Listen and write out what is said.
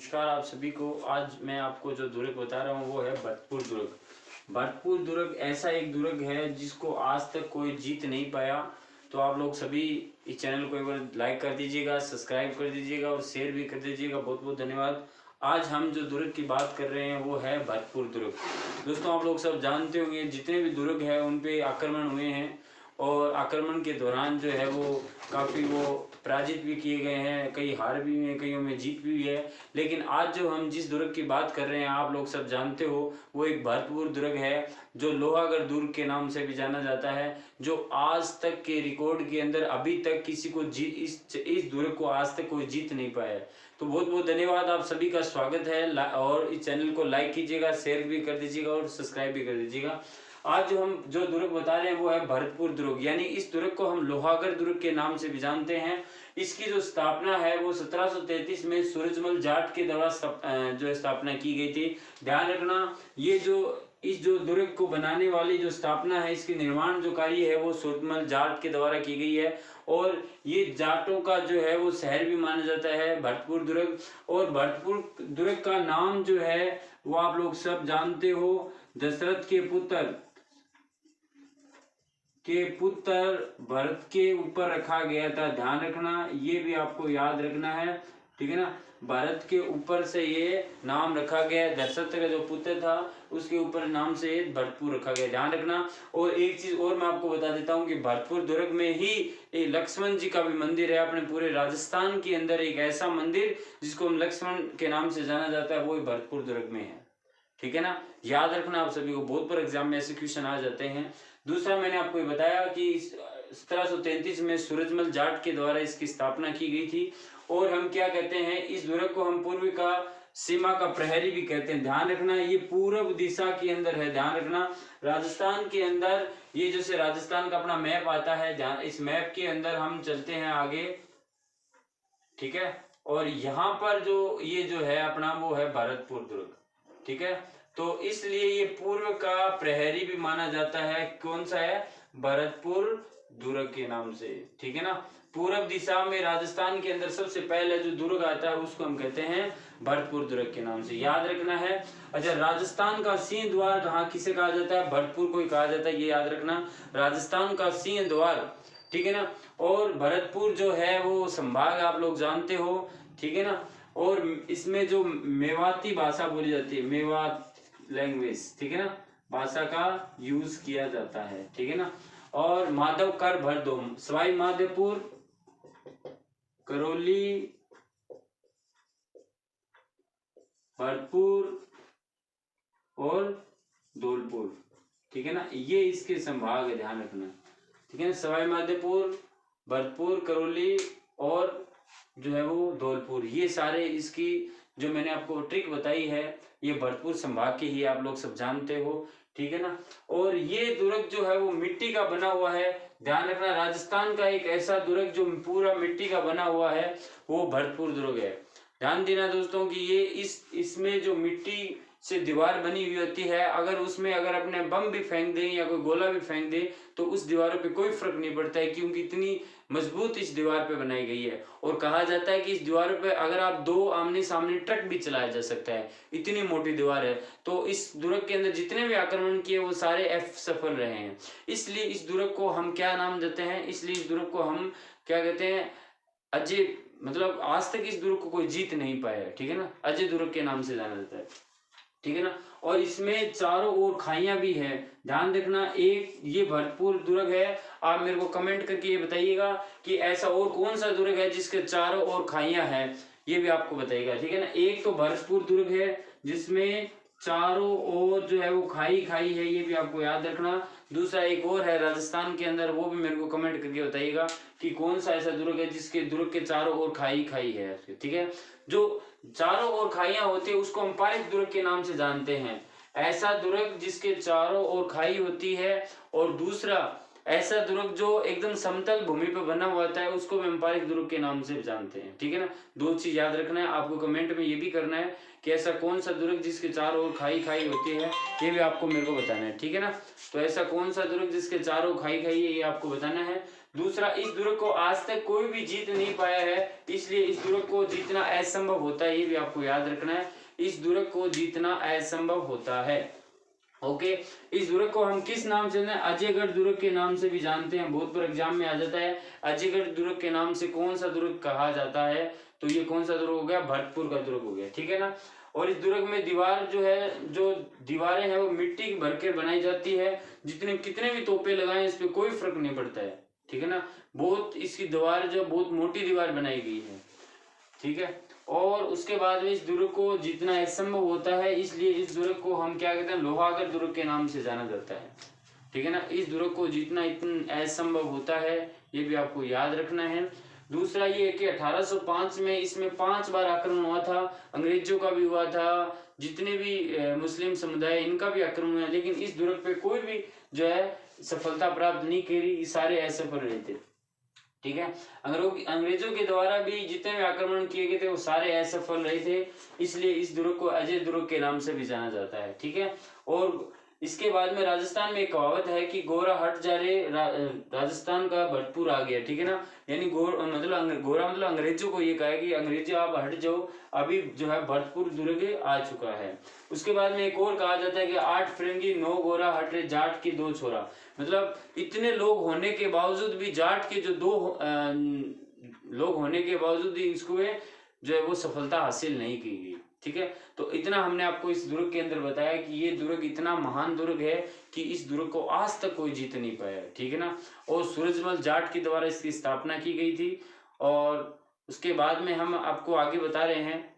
नमस्कार आप सभी को। आज मैं आपको जो दुर्ग बता रहा हूँ वो है भरतपुर दुर्ग। भरतपुर दुर्ग ऐसा एक दुर्ग है जिसको आज तक कोई जीत नहीं पाया। तो आप लोग सभी इस चैनल को एक बार लाइक कर दीजिएगा, सब्सक्राइब कर दीजिएगा और शेयर भी कर दीजिएगा। बहुत बहुत धन्यवाद। आज हम जो दुर्ग की बात कर रहे हैं वो है भरतपुर दुर्ग। दोस्तों आप लोग सब जानते होंगे जितने भी दुर्ग है उन पे आक्रमण हुए हैं और आक्रमण के दौरान जो है वो काफ़ी पराजित भी किए गए हैं, कई हार भी हुए हैं, कईयों में जीत भी हुई है। लेकिन आज जो हम जिस दुर्ग की बात कर रहे हैं आप लोग सब जानते हो वो एक भरतपुर दुर्ग है जो लोहागढ़ दुर्ग के नाम से भी जाना जाता है, जो आज तक के रिकॉर्ड के अंदर अभी तक किसी को इस दुर्ग को आज तक कोई जीत नहीं पाया है। तो बहुत बहुत धन्यवाद, आप सभी का स्वागत है और इस चैनल को लाइक कीजिएगा, शेयर भी कर दीजिएगा और सब्सक्राइब भी कर दीजिएगा। आज जो हम जो दुर्ग बता रहे हैं वो है भरतपुर दुर्ग, यानी इस दुर्ग को हम लोहागढ़ दुर्ग के नाम से भी जानते हैं। इसकी जो स्थापना है वो 1733 में सूरजमल जाट के द्वारा जो स्थापना की गई थी। ध्यान रखना ये इस जो दुर्ग को बनाने वाली जो स्थापना है इसके निर्माण जो कार्य है वो सूरजमल जाट के द्वारा की गई है और ये जाटों का जो है वो शहर भी माना जाता है भरतपुर दुर्ग। और भरतपुर दुर्ग का नाम जो है वो आप लोग सब जानते हो, दशरथ के पुत्र भरत के ऊपर रखा गया था। ध्यान रखना ये भी आपको याद रखना है, ठीक है ना। भरत के ऊपर से ये नाम रखा गया, दशरथ का जो पुत्र था उसके ऊपर नाम से भरतपुर रखा गया, ध्यान रखना। और एक चीज और मैं आपको बता देता हूँ कि भरतपुर दुर्ग में ही एक लक्ष्मण जी का भी मंदिर है। अपने पूरे राजस्थान के अंदर एक ऐसा मंदिर जिसको हम लक्ष्मण के नाम से जाना जाता है वो भरतपुर दुर्ग में है, ठीक है ना। याद रखना आप सभी को, बहुत बार एग्जाम में ऐसे क्वेश्चन आ जाते हैं। दूसरा मैंने आपको ये बताया कि 1733 में सूरजमल जाट के द्वारा इसकी स्थापना की गई थी। और हम क्या कहते हैं, इस दुर्ग को हम पूर्व का सीमा का प्रहरी भी कहते हैं। ध्यान रखना ये पूर्व दिशा के अंदर है, ध्यान रखना राजस्थान के अंदर। ये जैसे राजस्थान का अपना मैप आता है, ध्यान इस मैप के अंदर हम चलते हैं आगे, ठीक है। और यहाँ पर जो ये जो है अपना वो है भरतपुर दुर्ग, ठीक है। तो इसलिए ये पूर्व का प्रहरी भी माना जाता है। कौन सा है? भरतपुर दुर्ग के नाम से, ठीक है ना। पूर्व दिशा में राजस्थान के अंदर सबसे पहले जो दुर्ग आता है उसको हम कहते हैं भरतपुर दुर्ग के नाम से, याद रखना है। अच्छा, राजस्थान का सिंह द्वार कहाँ किसे कहा जाता है? भरतपुर को ही कहा जाता है, ये याद रखना, राजस्थान का सिंह द्वार, ठीक है ना। और भरतपुर जो है वो संभाग आप लोग जानते हो, ठीक है ना। और इसमें जो मेवाती भाषा बोली जाती है, मेवात लैंग्वेज, ठीक है ना, भाषा का यूज किया जाता है, ठीक है ना। और माधवकर भरदोम, सवाई माधोपुर, करौली, भरतपुर और धौलपुर, ठीक है ना, ये इसके संभाग है, ध्यान रखना, ठीक है ना। सवाई माधोपुर, भरतपुर, करौली और जो है वो धौलपुर, ये सारे इसकी जो मैंने आपको ट्रिक बताई है ये भरतपुर संभाग के ही आप लोग सब जानते हो, ठीक है ना। और ये दुर्ग जो है वो मिट्टी का बना हुआ है, ध्यान रखना, राजस्थान का एक ऐसा दुर्ग जो पूरा मिट्टी का बना हुआ है वो भरतपुर दुर्ग है। ध्यान देना दोस्तों कि ये इसमें जो मिट्टी से दीवार बनी हुई होती है, अगर उसमें अगर अपने बम भी फेंक दें या कोई गोला भी फेंक दे तो उस दीवारों पे कोई फर्क नहीं पड़ता है, क्योंकि इतनी मजबूत इस दीवार पे बनाई गई है। और कहा जाता है कि इस दीवार पे अगर आप दो आमने सामने ट्रक भी चलाया जा सकता है, इतनी मोटी दीवार है। तो इस दुर्ग के अंदर जितने भी आक्रमण किए वो सारे सफल रहे हैं। इसलिए इस दुर्ग को हम क्या नाम देते हैं, इसलिए इस दुर्ग को हम क्या कहते हैं, अजय, मतलब आज तक इस दुर्ग को कोई जीत नहीं पाया है, ठीक है ना, अजय दुर्ग के नाम से जाना जाता है, ठीक है ना। और इसमें चारों ओर खाइयां भी है, ध्यान देखना। एक ये भरतपुर दुर्ग है, आप मेरे को कमेंट करके ये बताइएगा कि ऐसा और कौन सा दुर्ग है जिसके चारों ओर खाइयां है, ये भी आपको बताइएगा, ठीक है ना। एक तो भरतपुर दुर्ग है जिसमें चारों ओर जो है वो खाई खाई है, ये भी आपको याद रखना। दूसरा एक और है राजस्थान के अंदर, वो भी मेरे को कमेंट करके बताइएगा कि कौन सा ऐसा दुर्ग है जिसके दुर्ग के चारों ओर खाई खाई है, ठीक है। जो चारों ओर खाइयां होती है उसको हम पारिक दुर्ग के नाम से जानते हैं। ऐसा दुर्ग जिसके चारों ओर खाई होती है, और दूसरा ऐसा दुर्ग जो एकदम समतल भूमि पर बना हुआ होता है उसको भी हम पारिक दुर्ग के नाम से जानते हैं, ठीक है ना। दो चीज याद रखना है आपको, कमेंट में ये भी करना है कि ऐसा कौन सा दुर्ग जिसके चारों ओर खाई खाई होती है, ये भी आपको मेरे को बताना है, ठीक है ना। तो ऐसा कौन सा दुर्ग जिसके चारों खाई खाई है ये आपको बताना है। दूसरा, इस दुर्ग को आज तक कोई भी जीत नहीं पाया है, इसलिए इस दुर्ग को जीतना असंभव होता है, ये भी आपको याद रखना है। इस दुर्ग को जीतना असंभव होता है। ओके, इस दुर्ग को हम किस नाम से अजयगढ़ दुर्ग के नाम से भी जानते हैं, बहुत बार एग्जाम में आ जाता है। अजयगढ़ दुर्ग के नाम से कौन सा दुर्ग कहा जाता है? तो ये कौन सा दुर्ग हो गया? भरतपुर का दुर्ग हो गया, ठीक है ना। और इस दुर्ग में दीवार जो है, जो दीवारें हैं वो मिट्टी की भर के बनाई जाती है। जितने कितने भी तोपे लगाए इस पे कोई फर्क नहीं पड़ता है, ठीक है ना। बहुत इसकी दीवार जो बहुत मोटी दीवार बनाई गई है, ठीक है। और उसके बाद में इस दुर्ग को जीतना असंभव होता है, इसलिए इस दुर्ग को हम क्या कहते हैं? लोहागढ़ दुर्ग के नाम से जाना जाता है, ठीक है ना। इस दुर्ग को जीतना इतना असंभव होता है, ये भी आपको याद रखना है। दूसरा ये कि 1805 में इसमें 5 बार आक्रमण हुआ था, अंग्रेजों का भी हुआ था, जितने भी मुस्लिम समुदाय इनका भी आक्रमण हुआ, लेकिन इस दुर्ग पे कोई भी जो है सफलता प्राप्त नहीं करी, सारे असफल रहे थे, ठीक है। अंग्रेजों के द्वारा भी जितने भी आक्रमण किए गए थे वो सारे असफल रहे थे, इसलिए इस दुर्ग को अजय दुर्ग के नाम से भी जाना जाता है, ठीक है। और इसके बाद में राजस्थान में एक कहावत है कि गोरा हट जा रे, राजस्थान का भरतपुर आ गया, ठीक है ना। यानी गोरा मतलब अंग्रेजों को ये कहा है कि अंग्रेजों आप हट जाओ, अभी जो है भरतपुर दुर्ग आ चुका है। उसके बाद में एक और कहा जाता है कि 8 फिरंगी 9 गोरा हट रे, जाट की 2 छोरा। मतलब इतने लोग होने के बावजूद भी, जाट के जो 2 लोग होने के बावजूद भी इसको जो है वो सफलता हासिल नहीं की गई, ठीक है। तो इतना हमने आपको इस दुर्ग के अंदर बताया कि ये दुर्ग इतना महान दुर्ग है कि इस दुर्ग को आज तक कोई जीत नहीं पाया, ठीक है ना। और सूरजमल जाट के द्वारा इसकी स्थापना की गई थी। और उसके बाद में हम आपको आगे बता रहे हैं